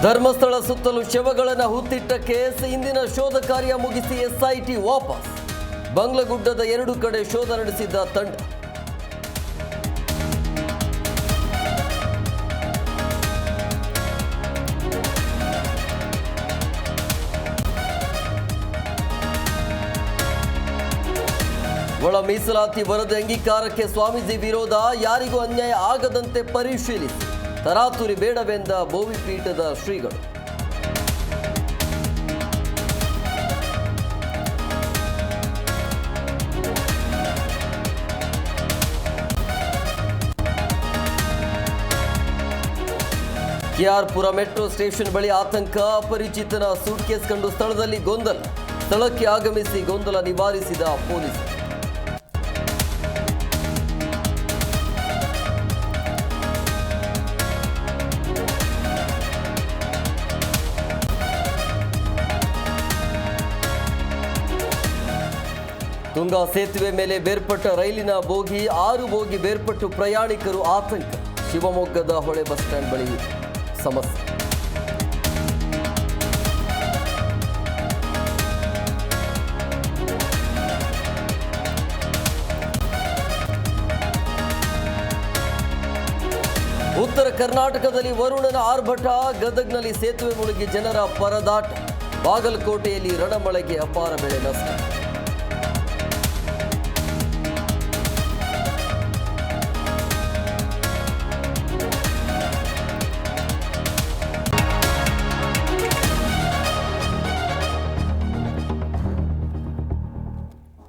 ಧರ್ಮಸ್ಥಳ ಸುತ್ತಲೂ ಶವಗಳನ್ನು ಹೂತಿಟ್ಟ ಕೇಸ್ ಇಂದಿನ ಶೋಧ ಕಾರ್ಯ ಮುಗಿಸಿ ಎಸ್ಐಟಿ ವಾಪಸ್. ಬಂಗ್ಲಗುಡ್ಡದ 2 ಕಡೆ ಶೋಧ ನಡೆಸಿದ್ದ ತಂಡ. ಒಳ ಮೀಸಲಾತಿ ವರದಿ ಅಂಗೀಕಾರಕ್ಕೆ ಸ್ವಾಮೀಜಿ ವಿರೋಧ, ಯಾರಿಗೂ ಅನ್ಯಾಯ ಆಗದಂತೆ ಪರಿಶೀಲಿಸಿ ತರಾತುರಿ ಬೇಡವೆಂದ ಬೋವಿ ಪೀಠದ ಶ್ರೀಗಳು. ಕೆಆರ್ ಪುರ ಮೆಟ್ರೋ ಸ್ಟೇಷನ್ ಬಳಿ ಆತಂಕ, ಅಪರಿಚಿತನ ಸೂಟ್ಕೇಸ್ ಕಂಡು ಸ್ಥಳದಲ್ಲಿ ಗೊಂದಲ. ಸ್ಥಳಕ್ಕೆ ಆಗಮಿಸಿ ಗೊಂದಲ ನಿವಾರಿಸಿದ ಪೊಲೀಸರು. ತುಂಗಾ ಸೇತುವೆ ಮೇಲೆ ಬೇರ್ಪಟ್ಟ ರೈಲಿನ ಬೋಗಿ, 6 ಬೋಗಿ ಬೇರ್ಪಟ್ಟು ಪ್ರಯಾಣಿಕರು ಆತಂಕ. ಶಿವಮೊಗ್ಗದ ಹೊಳೆ ಬಸ್ ಸ್ಟ್ಯಾಂಡ್ ಬಳಿ ಸಮಸ್ಯೆ. ಉತ್ತರ ಕರ್ನಾಟಕದಲ್ಲಿ ವರುಣನ ಆರ್ಭಟ, ಗದಗ್ನಲ್ಲಿ ಸೇತುವೆ ಮುಳುಗಿ ಜನರ ಪರದಾಟ. ಬಾಗಲಕೋಟೆಯಲ್ಲಿ ರಣಮಳೆಗೆ ಅಪಾರ ಬೆಳೆ ನಷ್ಟ.